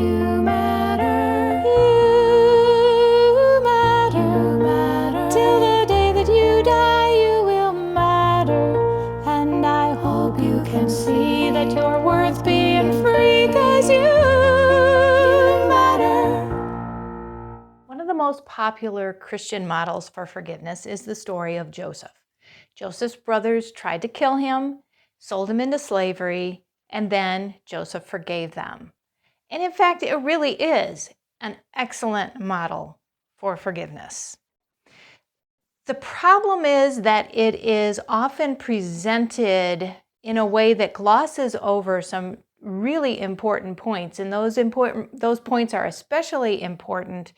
You matter. You matter. You matter. Till the day that you die, you will matter. And I hope you can see that you're worth being free, 'cause you matter. One of the most popular Christian models for forgiveness is the story of Joseph. Joseph's brothers tried to kill him, sold him into slavery, and then Joseph forgave them. And in fact, it really is an excellent model for forgiveness. The problem is that it is often presented in a way that glosses over some really important points, and those points are especially important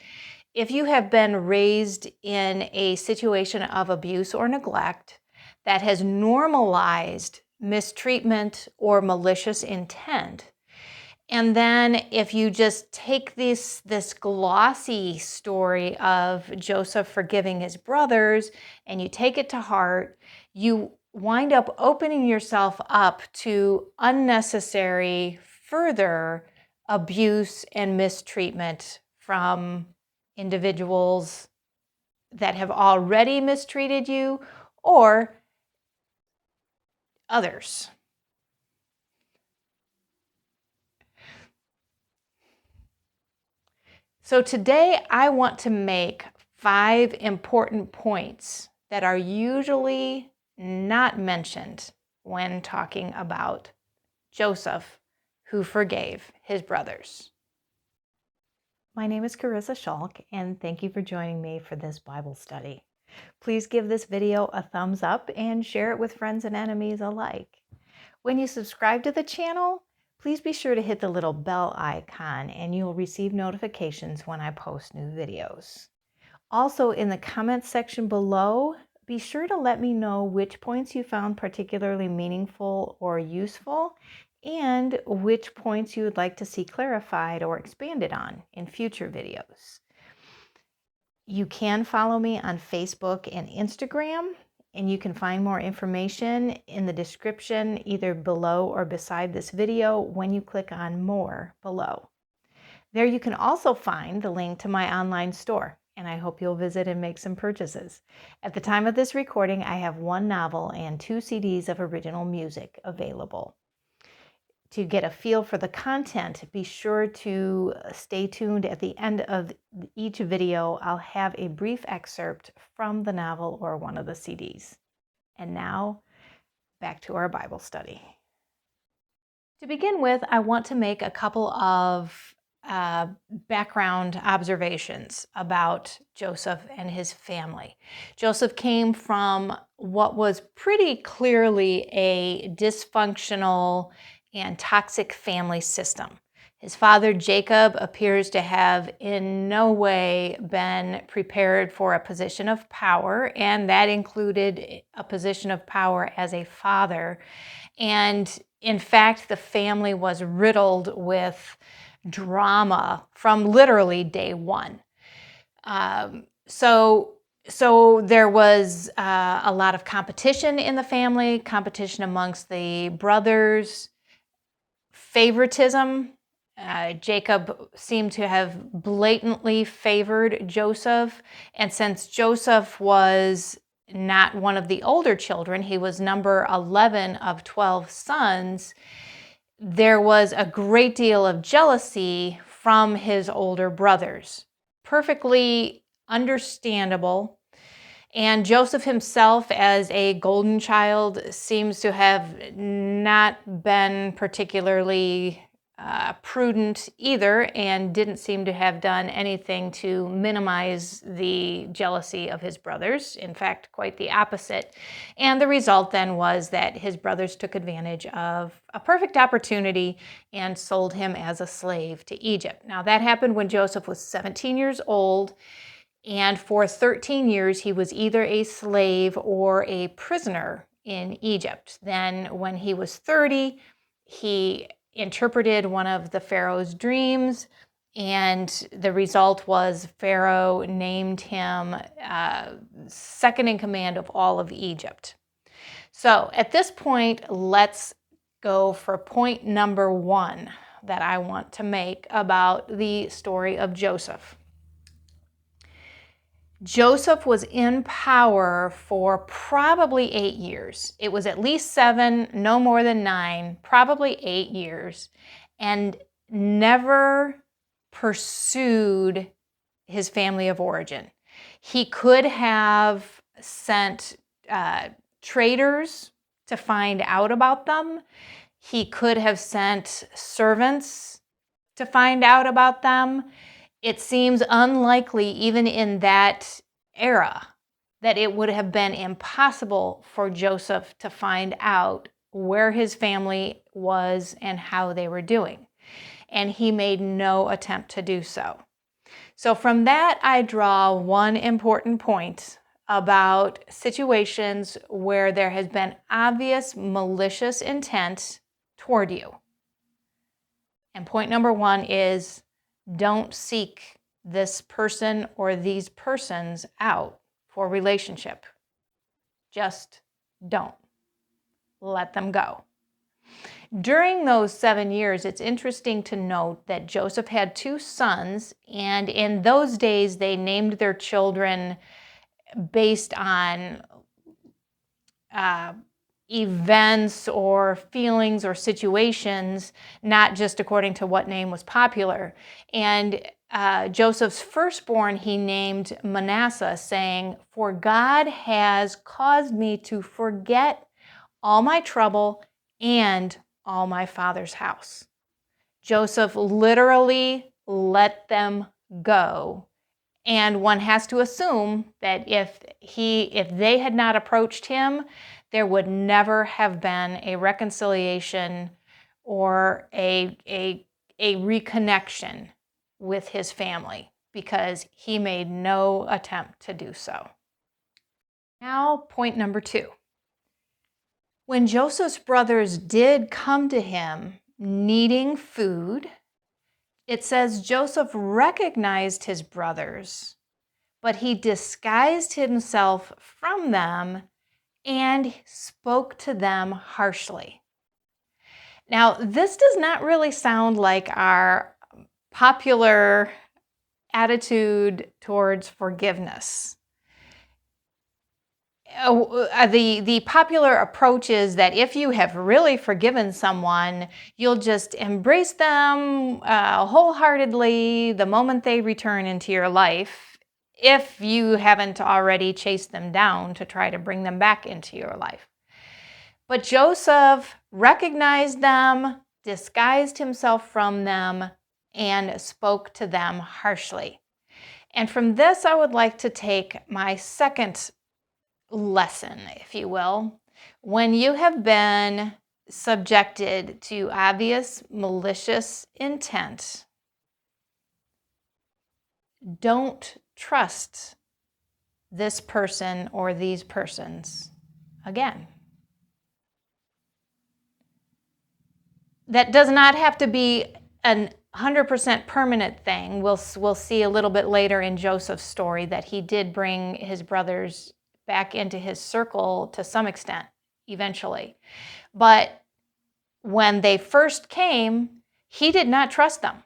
if you have been raised in a situation of abuse or neglect that has normalized mistreatment or malicious intent. And then if you just take this glossy story of Joseph forgiving his brothers and you take it to heart, you wind up opening yourself up to unnecessary further abuse and mistreatment from individuals that have already mistreated you or others. So today I want to make 5 important points that are usually not mentioned when talking about Joseph, who forgave his brothers. My name is Carissa Schalk, and thank you for joining me for this Bible study. Please give this video a thumbs up and share it with friends and enemies alike. When you subscribe to the channel, please be sure to hit the little bell icon and you'll receive notifications when I post new videos. Also, in the comments section below, be sure to let me know which points you found particularly meaningful or useful, and which points you would like to see clarified or expanded on in future videos. You can follow me on Facebook and Instagram, and you can find more information in the description either below or beside this video when you click on More below. There you can also find the link to my online store, and I hope you'll visit and make some purchases. At the time of this recording, I have 1 novel and 2 CDs of original music available. To get a feel for the content, be sure to stay tuned. At the end of each video, I'll have a brief excerpt from the novel or one of the CDs. And now, back to our Bible study. To begin with, I want to make a couple of background observations about Joseph and his family. Joseph came from what was pretty clearly a dysfunctional and toxic family system. His father, Jacob, appears to have in no way been prepared for a position of power, and that included a position of power as a father. And in fact, the family was riddled with drama from literally day one. So there was a lot of competition in the family, competition amongst the brothers, favoritism. Jacob seemed to have blatantly favored Joseph, and since Joseph was not one of the older children, he was number 11 of 12 sons, there was a great deal of jealousy from his older brothers. Perfectly understandable. And Joseph himself, as a golden child, seems to have not been particularly prudent either, and didn't seem to have done anything to minimize the jealousy of his brothers. In fact, quite the opposite. And the result then was that his brothers took advantage of a perfect opportunity and sold him as a slave to Egypt. Now, that happened when Joseph was 17 years old. And for 13 years, he was either a slave or a prisoner in Egypt. Then when he was 30, he interpreted one of the Pharaoh's dreams, and the result was Pharaoh named him second in command of all of Egypt. So at this point, let's go for point number 1. that I want to make about the story of Joseph. Joseph was in power for probably 8 years. It was at least 7, no more than 9, probably 8 years, and never pursued his family of origin. He could have sent traders to find out about them. He could have sent servants to find out about them. It seems unlikely, even in that era, that it would have been impossible for Joseph to find out where his family was and how they were doing. And he made no attempt to do so. So from that, I draw one important point about situations where there has been obvious malicious intent toward you. And point number 1 is, don't seek this person or these persons out for relationship. Just don't. Let them go. During those 7 years, it's interesting to note that Joseph had 2 sons, and in those days they named their children based on events or feelings or situations, not just according to what name was popular. And Joseph's firstborn he named Manasseh, saying, "For God has caused me to forget all my trouble and all my father's house." Joseph literally let them go. And one has to assume that if they had not approached him, there would never have been a reconciliation or a reconnection with his family, because he made no attempt to do so. Now, point number 2. When Joseph's brothers did come to him needing food, it says Joseph recognized his brothers, but he disguised himself from them and spoke to them harshly. Now, this does not really sound like our popular attitude towards forgiveness. The popular approach is that if you have really forgiven someone, you'll just embrace them wholeheartedly the moment they return into your life, if you haven't already chased them down to try to bring them back into your life. But Joseph recognized them, disguised himself from them, and spoke to them harshly. And from this, I would like to take my second lesson, if you will. When you have been subjected to obvious malicious intent, don't trust this person or these persons again. That does not have to be an 100% permanent thing. We'll see a little bit later in Joseph's story that he did bring his brothers back into his circle to some extent, eventually. But when they first came, he did not trust them.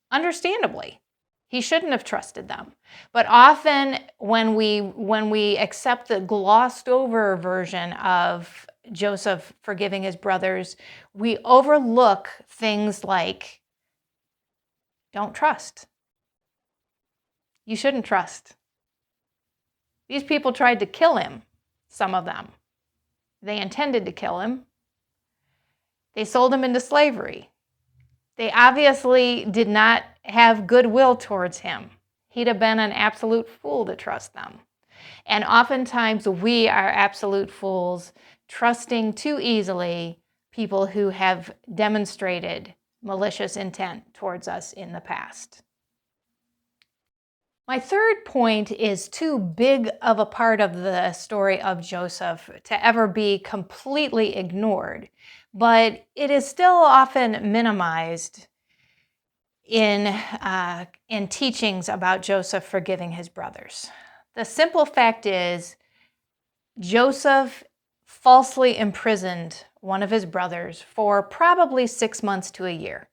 Understandably, he shouldn't have trusted them. But often when we accept the glossed over version of Joseph forgiving his brothers, we overlook things like, don't trust. You shouldn't trust. These people tried to kill him, some of them. They intended to kill him. They sold him into slavery. They obviously did not have goodwill towards him. He'd have been an absolute fool to trust them. And oftentimes we are absolute fools, trusting too easily people who have demonstrated malicious intent towards us in the past. My third point is too big of a part of the story of Joseph to ever be completely ignored, but it is still often minimized in teachings about Joseph forgiving his brothers. The simple fact is, Joseph falsely imprisoned one of his brothers, for probably 6 months to a year.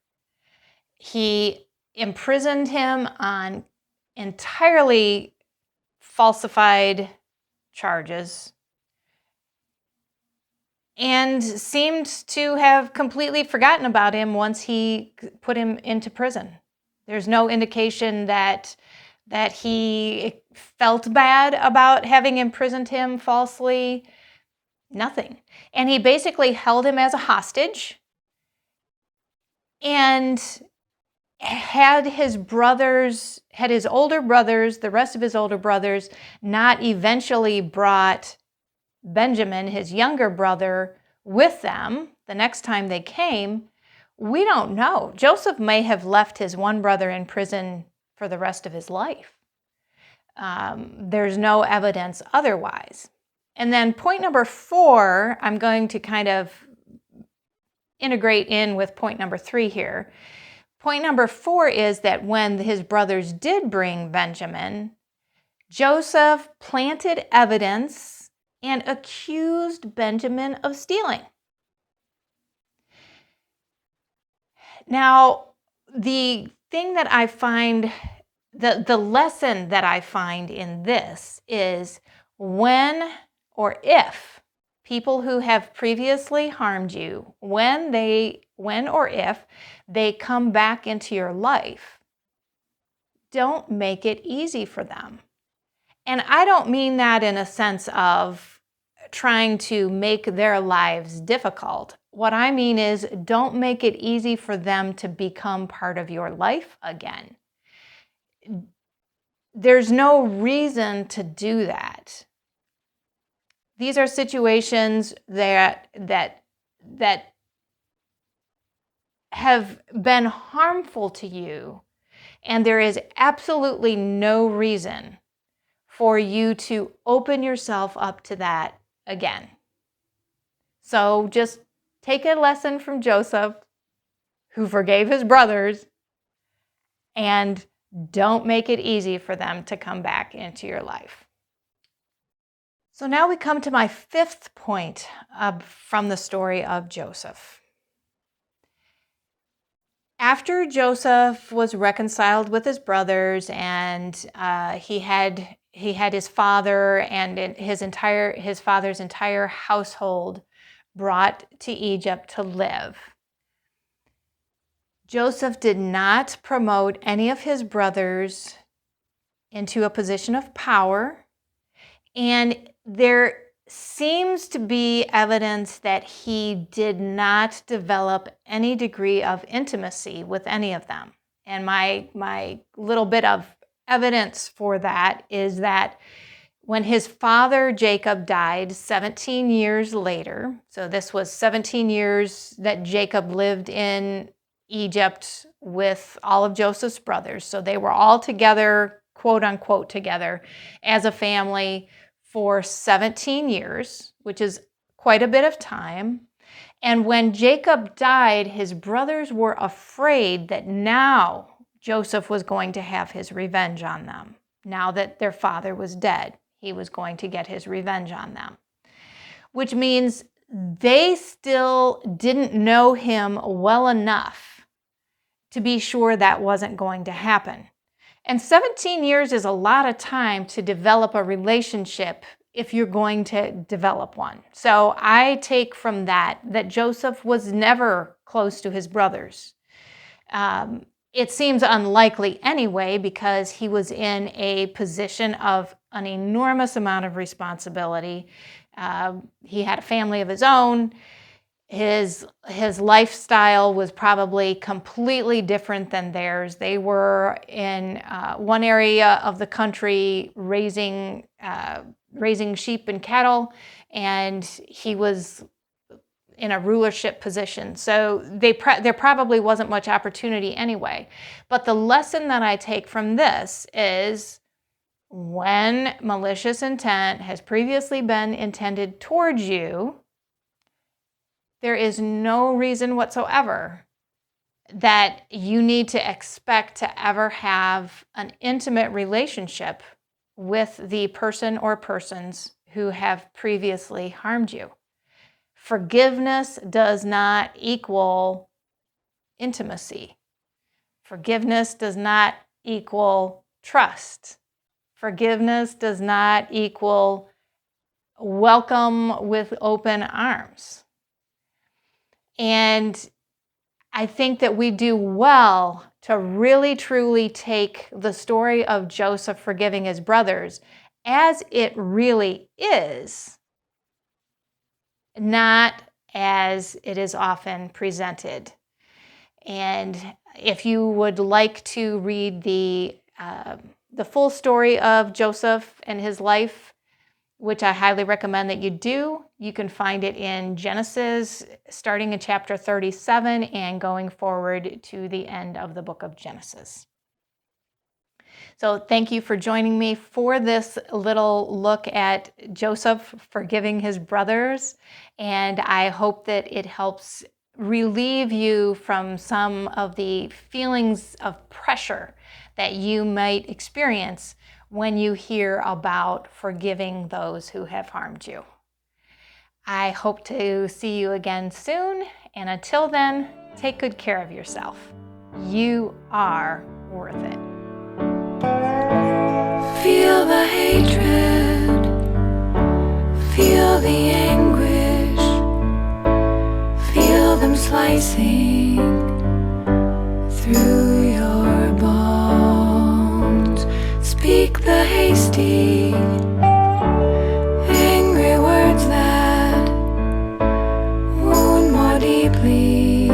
He imprisoned him on entirely falsified charges and seemed to have completely forgotten about him once he put him into prison. There's no indication that he felt bad about having imprisoned him falsely. Nothing. And he basically held him as a hostage and had his older brothers, the rest of his older brothers, not eventually brought Benjamin, his younger brother, with them the next time they came, we don't know. Joseph may have left his one brother in prison for the rest of his life. There's no evidence otherwise. And then point number 4, I'm going to kind of integrate in with point number 3 here. Point number 4 is that when his brothers did bring Benjamin, Joseph planted evidence and accused Benjamin of stealing. Now, the thing that I find, the lesson that I find in this is when or if people who have previously harmed you, when or if they come back into your life, don't make it easy for them. And I don't mean that in a sense of trying to make their lives difficult. What I mean is don't make it easy for them to become part of your life again. There's no reason to do that. These are situations that have been harmful to you, and there is absolutely no reason for you to open yourself up to that again. So just take a lesson from Joseph, who forgave his brothers, and don't make it easy for them to come back into your life. So now we come to my 5th point from the story of Joseph. After Joseph was reconciled with his brothers and he had his father and his father's entire household brought to Egypt to live, Joseph did not promote any of his brothers into a position of power, and there seems to be evidence that he did not develop any degree of intimacy with any of them. And my little bit of evidence for that is that when his father Jacob died 17 years later, so this was 17 years that Jacob lived in Egypt with all of Joseph's brothers. So they were all together, quote unquote, together as a family for 17 years, which is quite a bit of time. And when Jacob died, his brothers were afraid that now Joseph was going to have his revenge on them. Now that their father was dead, he was going to get his revenge on them, which means they still didn't know him well enough to be sure that wasn't going to happen. And 17 years is a lot of time to develop a relationship if you're going to develop one. So I take from that Joseph was never close to his brothers. It seems unlikely anyway because he was in a position of an enormous amount of responsibility. He had a family of his own. His lifestyle was probably completely different than theirs. They were in one area of the country raising sheep and cattle, and he was in a rulership position. So there probably wasn't much opportunity anyway. But the lesson that I take from this is when malicious intent has previously been intended towards you, there is no reason whatsoever that you need to expect to ever have an intimate relationship with the person or persons who have previously harmed you. Forgiveness does not equal intimacy. Forgiveness does not equal trust. Forgiveness does not equal welcome with open arms. And I think that we do well to really truly take the story of Joseph forgiving his brothers as it really is, not as it is often presented. And if you would like to read the full story of Joseph and his life, which I highly recommend that you do, you can find it in Genesis, starting in chapter 37 and going forward to the end of the book of Genesis. So thank you for joining me for this little look at Joseph forgiving his brothers, and I hope that it helps relieve you from some of the feelings of pressure that you might experience when you hear about forgiving those who have harmed you. I hope to see you again soon, and until then, take good care of yourself. You are worth it. Feel the hatred, feel the anguish, feel them slicing through your bones. Speak the hasty, angry words that wound more deeply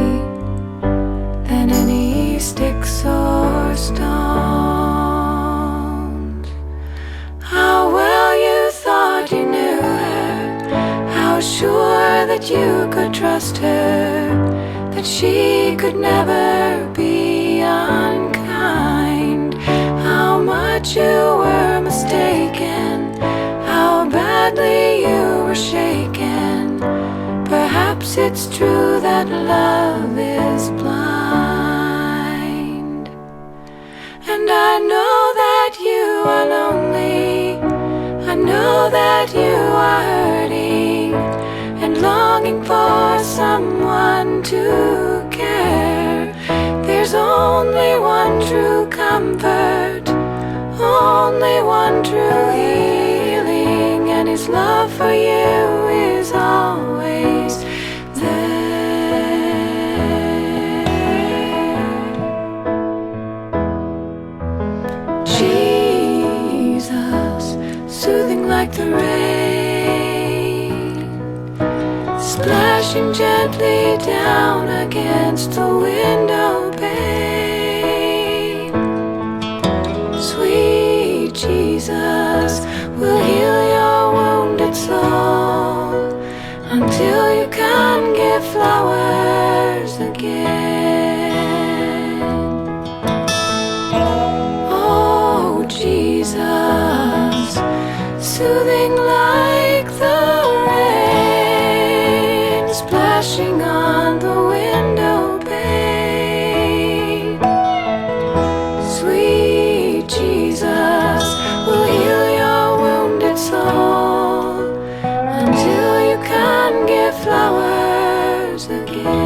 than any sticks or stones. How well you thought you knew her, how sure that you could trust her, that she could never be unkind. How much you were mistaken, how badly you were shaken. Perhaps it's true that love is blind. And I know that you are lonely, I know that you are hurting and longing for someone to care. There's only one true comfort, only one true healing, and His love for you is always there. Jesus, soothing like the rain, splashing gently down against the window pane. Sweet Jesus will heal your wounded soul until you can give flowers again. Oh, Jesus, soothing like the rain, splashing on the window pane. Sweet Jesus will heal your wounded soul until you can give flowers again.